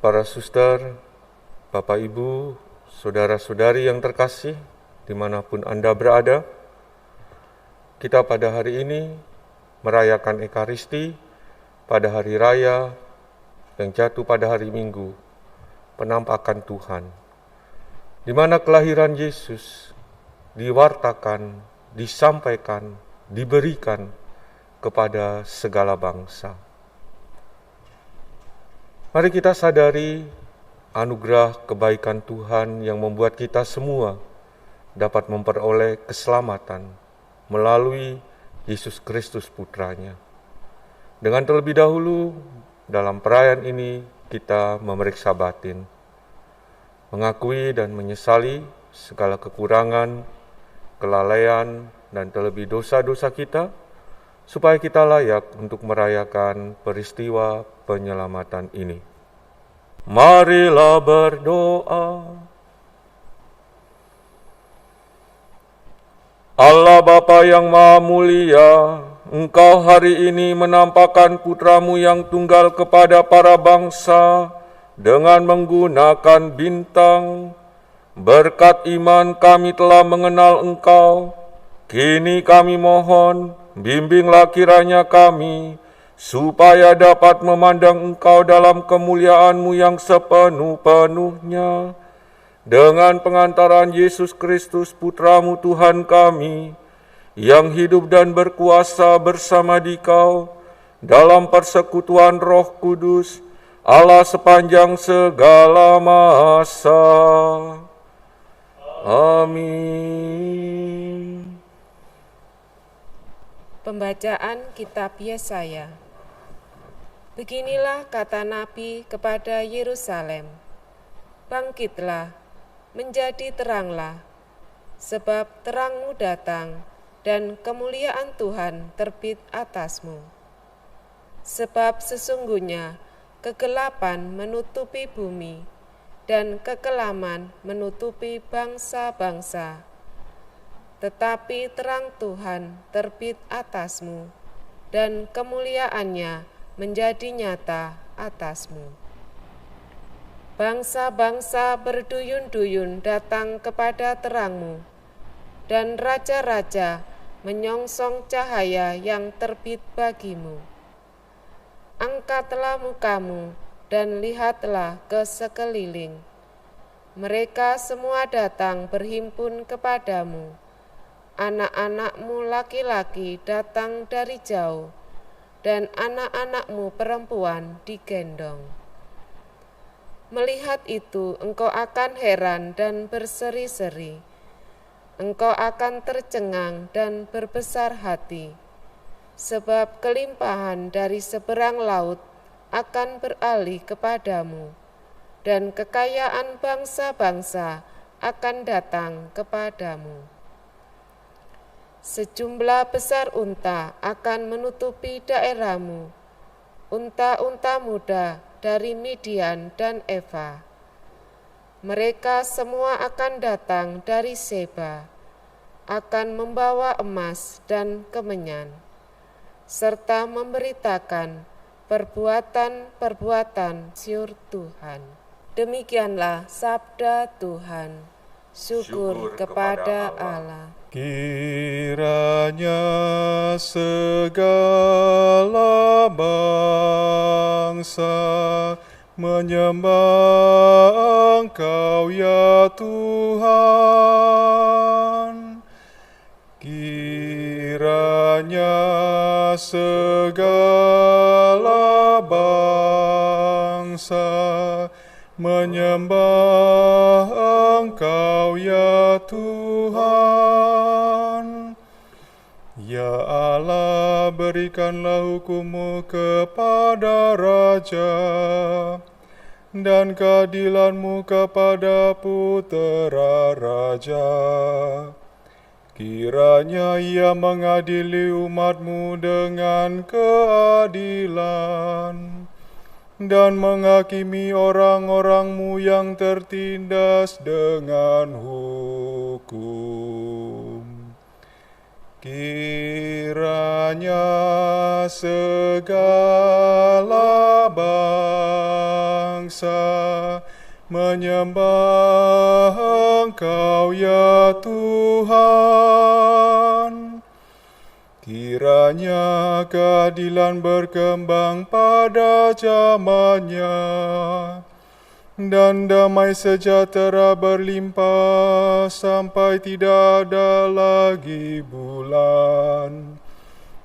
Para suster, Bapak Ibu, saudara-saudari yang terkasih, dimanapun Anda berada, kita pada hari ini merayakan Ekaristi pada hari raya yang jatuh pada hari Minggu, penampakan Tuhan, di mana kelahiran Yesus diwartakan, disampaikan, diberikan kepada segala bangsa. Mari kita sadari anugerah kebaikan Tuhan yang membuat kita semua dapat memperoleh keselamatan melalui Yesus Kristus Putranya. Dengan terlebih dahulu, dalam perayaan ini kita memeriksa batin, mengakui dan menyesali segala kekurangan, kelalaian, dan terlebih dosa-dosa kita, supaya kita layak untuk merayakan peristiwa penyelamatan ini. Marilah berdoa. Allah Bapa yang Maha Mulia, Engkau hari ini menampakkan Putra-Mu yang tunggal kepada para bangsa dengan menggunakan bintang. Berkat iman kami telah mengenal Engkau. Kini kami mohon, bimbinglah kiranya kami, supaya dapat memandang Engkau dalam kemuliaan-Mu yang sepenuh-penuhnya. Dengan pengantaran Yesus Kristus Putra-Mu Tuhan kami, yang hidup dan berkuasa bersama Dikau, dalam persekutuan Roh Kudus, Allah sepanjang segala masa. Amin. Pembacaan Kitab Yesaya. Beginilah kata Nabi kepada Yerusalem, bangkitlah, menjadi teranglah, sebab terangmu datang, dan kemuliaan Tuhan terbit atasmu. Sebab sesungguhnya kegelapan menutupi bumi, dan kekelaman menutupi bangsa-bangsa. Tetapi terang Tuhan terbit atasmu, dan kemuliaannya menjadi nyata atasmu. Bangsa-bangsa berduyun-duyun datang kepada terangmu, dan raja-raja menyongsong cahaya yang terbit bagimu. Angkatlah mukamu dan lihatlah ke sekeliling. Mereka semua datang berhimpun kepadamu. Anak-anakmu laki-laki datang dari jauh, dan anak-anakmu perempuan digendong. Melihat itu, engkau akan heran dan berseri-seri. Engkau akan tercengang dan berbesar hati, sebab kelimpahan dari seberang laut akan beralih kepadamu, dan kekayaan bangsa-bangsa akan datang kepadamu. Sejumlah besar unta akan menutupi daerahmu, unta-unta muda dari Midian dan Eva. Mereka semua akan datang dari Seba, akan membawa emas dan kemenyan, serta memberitakan perbuatan-perbuatan syur Tuhan. Demikianlah sabda Tuhan. Syukur kepada Allah. Kiranya segala bangsa menyembah Engkau ya Tuhan. Kiranya segala bangsa menyembah Engkau ya Tuhan. Ya Allah, berikanlah hukum-Mu kepada raja, dan keadilan-Mu kepada putera raja. Kiranya Ia mengadili umat-Mu dengan keadilan, dan menghakimi orang-orang-Mu yang tertindas dengan hukum. Kiranya segala bangsa bangsa menyembah Engkau ya Tuhan. Kiranya keadilan berkembang pada zamannya, dan damai sejahtera berlimpah sampai tidak ada lagi bulan.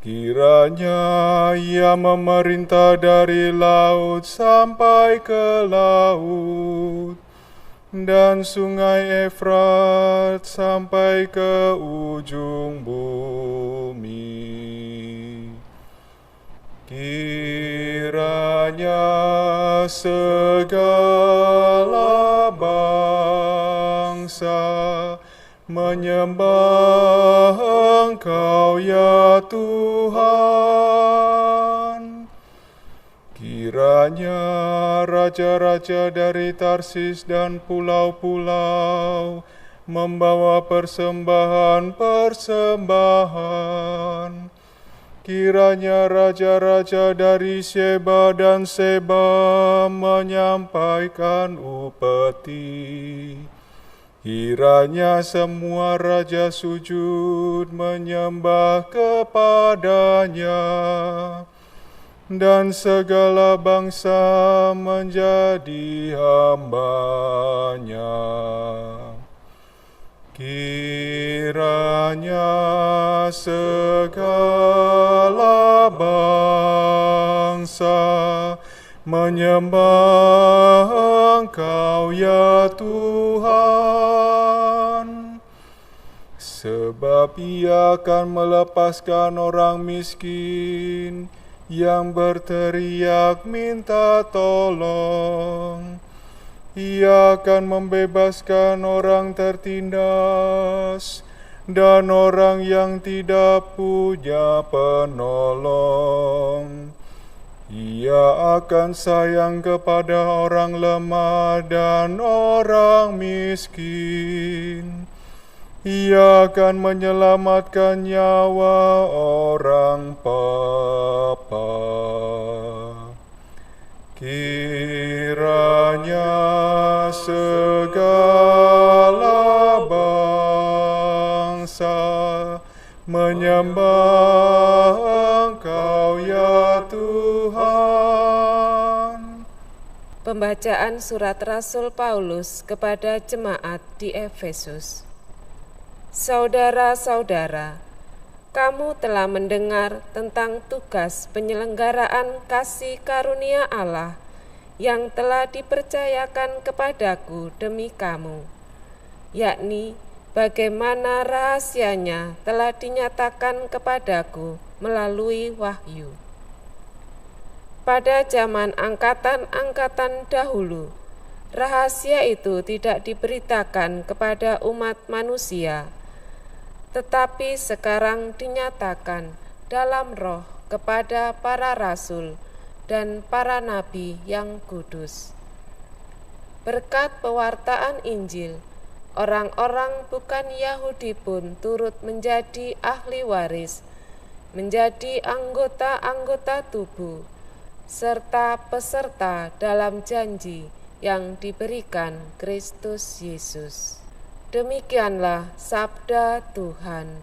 Kiranya Ia memerintah dari laut sampai ke laut, dan sungai Efrat sampai ke ujung bumi. Kiranya segala bangsa menyembah Engkau ya Tuhan. Kiranya raja-raja dari Tarsis dan pulau-pulau membawa persembahan-persembahan. Kiranya raja-raja dari Seba dan Seba menyampaikan upeti. Kiranya semua raja sujud menyembah kepadanya, dan segala bangsa menjadi hamba-Nya. Kiranya segala bangsa menyembah Engkau ya Tuhan, sebab Ia akan melepaskan orang miskin yang berteriak minta tolong. Ia akan membebaskan orang tertindas dan orang yang tidak punya penolong. Ia akan sayang kepada orang lemah dan orang miskin. Ia akan menyelamatkan nyawa orang papa. Kiranya segala bangsa menyembah Engkau ya Tuhan. Pembacaan surat Rasul Paulus kepada jemaat di Efesus. Saudara-saudara, kamu telah mendengar tentang tugas penyelenggaraan kasih karunia Allah yang telah dipercayakan kepadaku demi kamu, yakni bagaimana rahasianya telah dinyatakan kepadaku melalui wahyu. Pada zaman angkatan-angkatan dahulu, rahasia itu tidak diberitakan kepada umat manusia, tetapi sekarang dinyatakan dalam roh kepada para rasul dan para nabi yang kudus. Berkat pewartaan Injil, orang-orang bukan Yahudi pun turut menjadi ahli waris, menjadi anggota-anggota tubuh, serta peserta dalam janji yang diberikan Kristus Yesus. Demikianlah sabda Tuhan.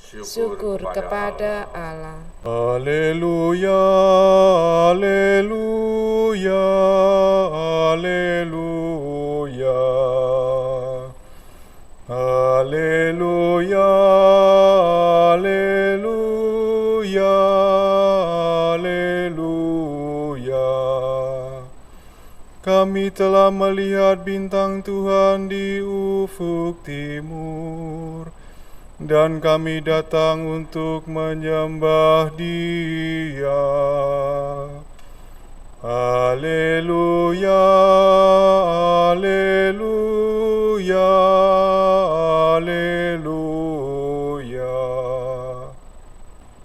Syukur kepada Allah. Haleluya, haleluya, haleluya. Haleluya, haleluya, haleluya. Kami telah melihat bintang Tuhan di ufuk timur, dan kami datang untuk menyembah Dia. Haleluya, haleluya, haleluya.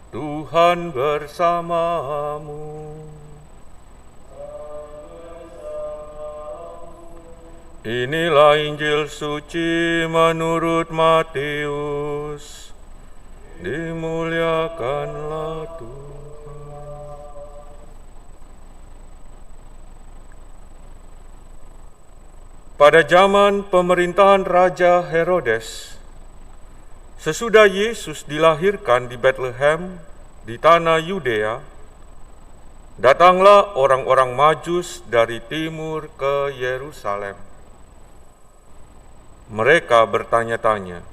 Tuhan bersamamu. Inilah Injil suci menurut Matius. Dimuliakanlah Tuhan. pada zaman pemerintahan Raja Herodes, sesudah Yesus dilahirkan di Bethlehem di tanah Yudea, datanglah orang-orang Majus dari timur ke Yerusalem. Mereka bertanya-tanya,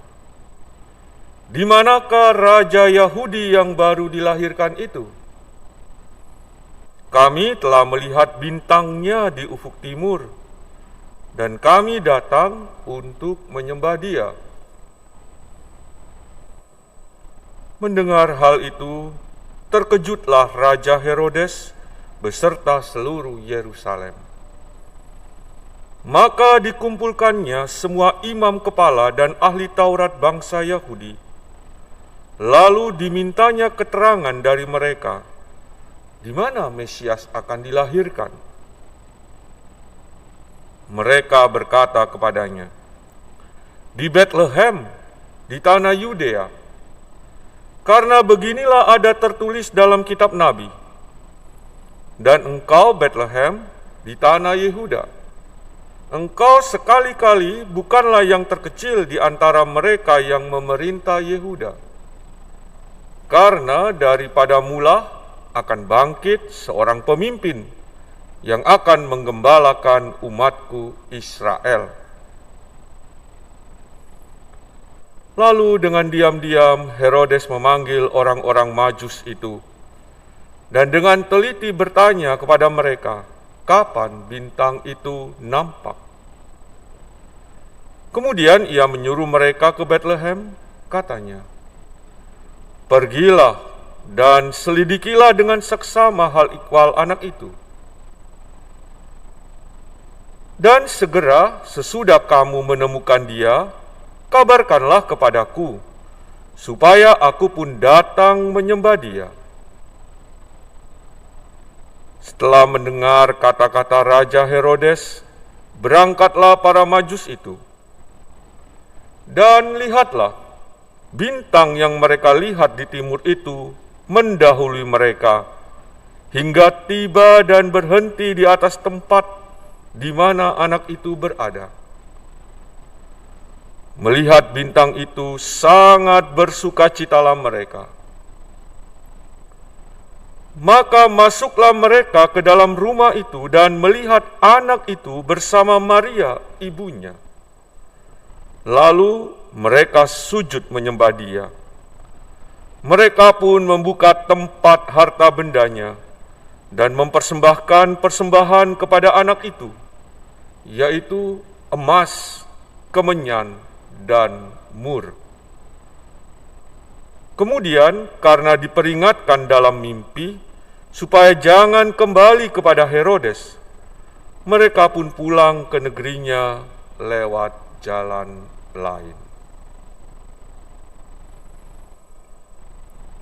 "Di manakah Raja Yahudi yang baru dilahirkan itu? Kami telah melihat bintangnya di ufuk timur, dan kami datang untuk menyembah Dia." Mendengar hal itu, terkejutlah Raja Herodes beserta seluruh Yerusalem. Maka dikumpulkannya semua imam kepala dan ahli Taurat bangsa Yahudi. Lalu dimintanya keterangan dari mereka, di mana Mesias akan dilahirkan. Mereka berkata kepadanya, "Di Bethlehem, di tanah Yudea. Karena beginilah ada tertulis dalam kitab Nabi, dan engkau Bethlehem di tanah Yehuda, engkau sekali-kali bukanlah yang terkecil di antara mereka yang memerintah Yehuda. Karena daripada mula akan bangkit seorang pemimpin yang akan menggembalakan umatku Israel." Lalu dengan diam-diam Herodes memanggil orang-orang Majus itu, dan dengan teliti bertanya kepada mereka, kapan bintang itu nampak. Kemudian ia menyuruh mereka ke Bethlehem, katanya, "Pergilah dan selidikilah dengan seksama hal ikhwal anak itu. Dan segera sesudah kamu menemukan dia, kabarkanlah kepadaku, supaya aku pun datang menyembah dia." Setelah mendengar kata-kata Raja Herodes, berangkatlah para Majus itu. Dan lihatlah, bintang yang mereka lihat di timur itu mendahului mereka, hingga tiba dan berhenti di atas tempat di mana anak itu berada. Melihat bintang itu, sangat bersukacitalah mereka. Maka masuklah mereka ke dalam rumah itu dan melihat anak itu bersama Maria, ibunya. Lalu mereka sujud menyembah dia. Mereka pun membuka tempat harta bendanya dan mempersembahkan persembahan kepada anak itu, yaitu emas, kemenyan, dan mur. Kemudian karena diperingatkan dalam mimpi supaya jangan kembali kepada Herodes, mereka pun pulang ke negerinya lewat jalan lain.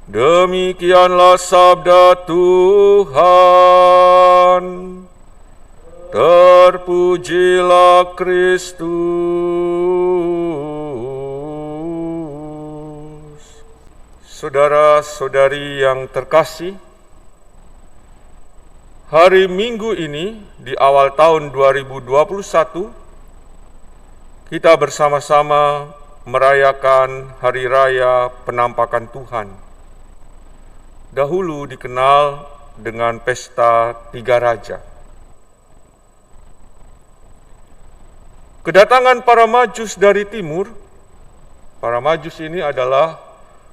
Demikianlah sabda Tuhan. Terpujilah Kristus. Saudara-saudari yang terkasih, hari Minggu ini di awal tahun 2021, kita bersama-sama merayakan Hari Raya Penampakan Tuhan. Dahulu dikenal dengan Pesta Tiga Raja. Kedatangan para Majus dari timur, para Majus ini adalah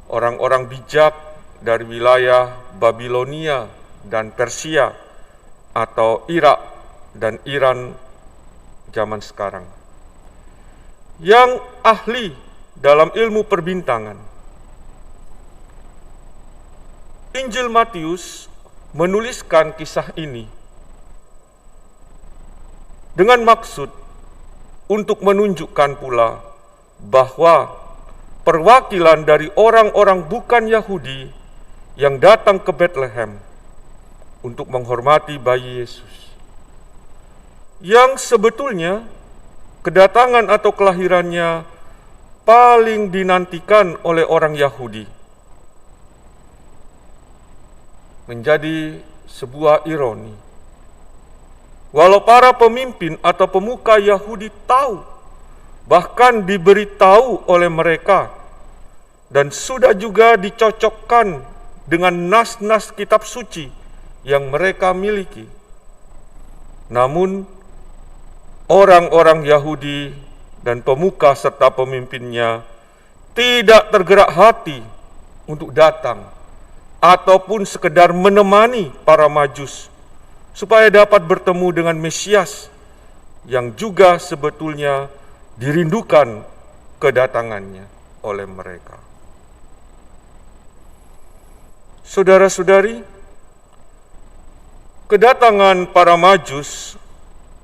orang-orang bijak dari wilayah Babilonia dan Persia atau Irak dan Iran zaman sekarang, yang ahli dalam ilmu perbintangan. Injil Matius menuliskan kisah ini dengan maksud untuk menunjukkan pula bahwa perwakilan dari orang-orang bukan Yahudi yang datang ke Bethlehem untuk menghormati bayi Yesus, yang sebetulnya kedatangan atau kelahirannya paling dinantikan oleh orang Yahudi. Menjadi sebuah ironi walau para pemimpin atau pemuka Yahudi tahu, bahkan diberitahu oleh mereka, dan sudah juga dicocokkan dengan nas-nas kitab suci yang mereka miliki. Namun, orang-orang Yahudi dan pemuka serta pemimpinnya tidak tergerak hati untuk datang ataupun sekedar menemani para Majus supaya dapat bertemu dengan Mesias yang juga sebetulnya dirindukan kedatangannya oleh mereka. Saudara-saudari, kedatangan para Majus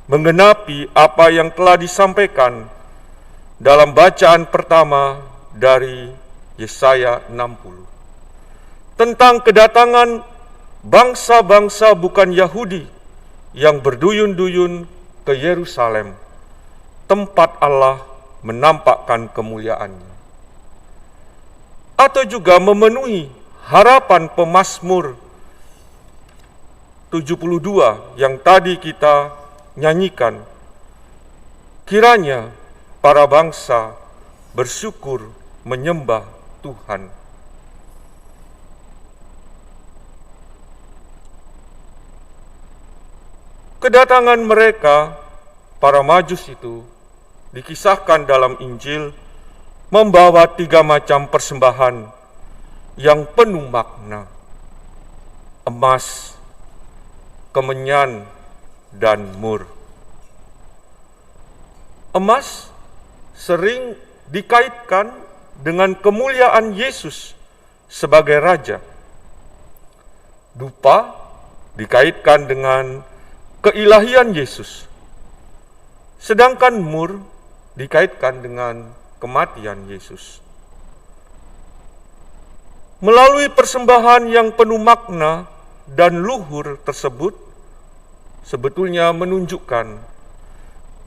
menggenapi apa yang telah disampaikan dalam bacaan pertama dari Yesaya 60 tentang kedatangan bangsa-bangsa bukan Yahudi yang berduyun-duyun ke Yerusalem, tempat Allah menampakkan kemuliaannya, atau juga memenuhi harapan pemazmur 72 yang tadi kita nyanyikan. Kiranya para bangsa bersyukur menyembah Tuhan. Kedatangan mereka, para Majus itu, dikisahkan dalam Injil membawa 3 macam persembahan yang penuh makna: emas, kemenyan, dan mur. Emas sering dikaitkan dengan kemuliaan Yesus sebagai Raja. Dupa dikaitkan dengan keilahian Yesus. Sedangkan mur dikaitkan dengan kematian Yesus. Melalui persembahan yang penuh makna dan luhur tersebut, sebetulnya menunjukkan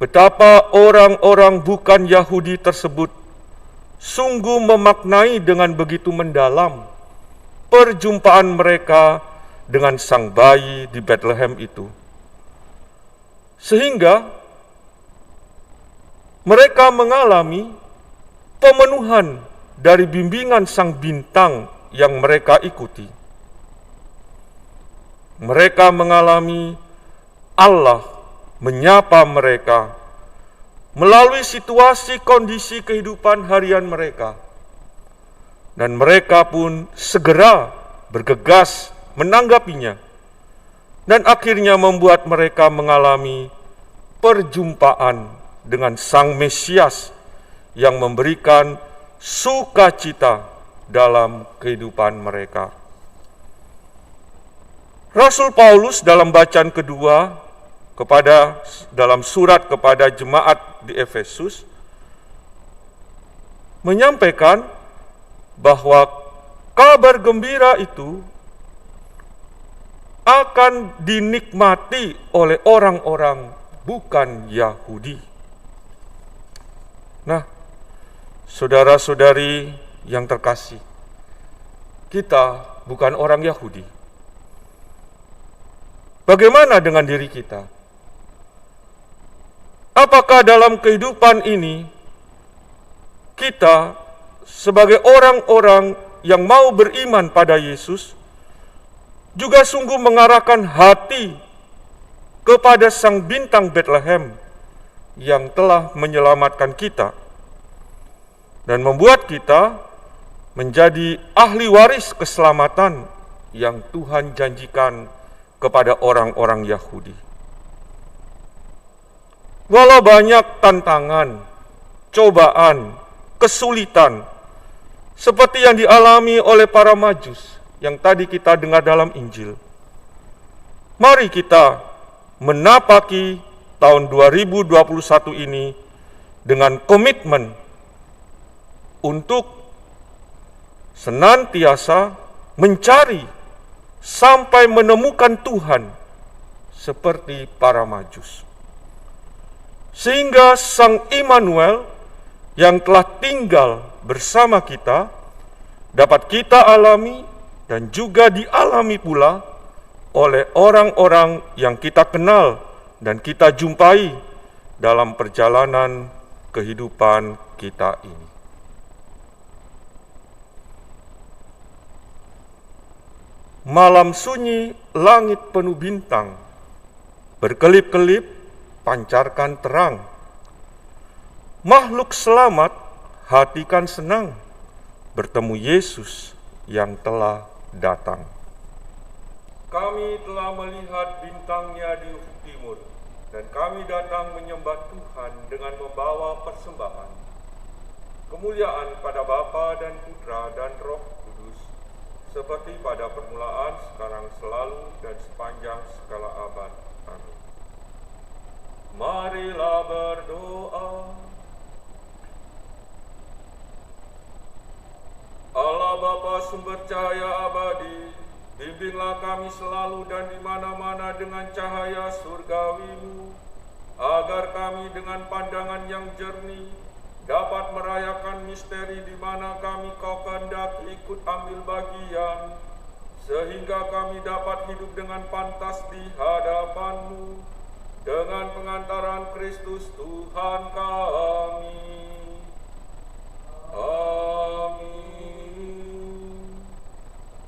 betapa orang-orang bukan Yahudi tersebut sungguh memaknai dengan begitu mendalam perjumpaan mereka dengan sang bayi di Bethlehem itu. Sehingga mereka mengalami pemenuhan dari bimbingan sang bintang yang mereka ikuti. Mereka mengalami Allah menyapa mereka melalui situasi kondisi kehidupan harian mereka. Dan mereka pun segera bergegas menanggapinya. Dan akhirnya membuat mereka mengalami perjumpaan dengan Sang Mesias yang memberikan sukacita dalam kehidupan mereka. Rasul Paulus dalam bacaan kedua dalam surat kepada jemaat di Efesus menyampaikan bahwa kabar gembira itu akan dinikmati oleh orang-orang bukan Yahudi. Nah, saudara-saudari yang terkasih, kita bukan orang Yahudi. Bagaimana dengan diri kita? Apakah dalam kehidupan ini kita sebagai orang-orang yang mau beriman pada Yesus juga sungguh mengarahkan hati kepada sang bintang Bethlehem yang telah menyelamatkan kita dan membuat kita menjadi ahli waris keselamatan yang Tuhan janjikan kepada orang-orang Yahudi. Walau banyak tantangan, cobaan, kesulitan seperti yang dialami oleh para Majus yang tadi kita dengar dalam Injil, mari kita menapaki tahun 2021 ini dengan komitmen untuk senantiasa mencari sampai menemukan Tuhan seperti para Majus. Sehingga Sang Immanuel yang telah tinggal bersama kita dapat kita alami dan juga dialami pula oleh orang-orang yang kita kenal dan kita jumpai dalam perjalanan kehidupan kita ini. Malam sunyi, langit penuh bintang, berkelip-kelip pancarkan terang. Makhluk selamat, hati kan senang, bertemu Yesus yang telah datang. Kami telah melihat bintangnya di ufuk timur, dan kami datang menyembah Tuhan dengan membawa persembahan. Kemuliaan pada Bapa dan Putra dan Roh Kudus, seperti pada permulaan, sekarang, selalu, dan sepanjang segala abad. Amin. Marilah berdoa. Allah Bapa sumber cahaya abadi, bimbinglah kami selalu dan di mana-mana dengan cahaya surgawi-Mu, agar kami dengan pandangan yang jernih dapat merayakan misteri di mana kami Kau kehendaki ikut ambil bagian, sehingga kami dapat hidup dengan pantas di hadapan-Mu, dengan pengantaran Kristus Tuhan kami.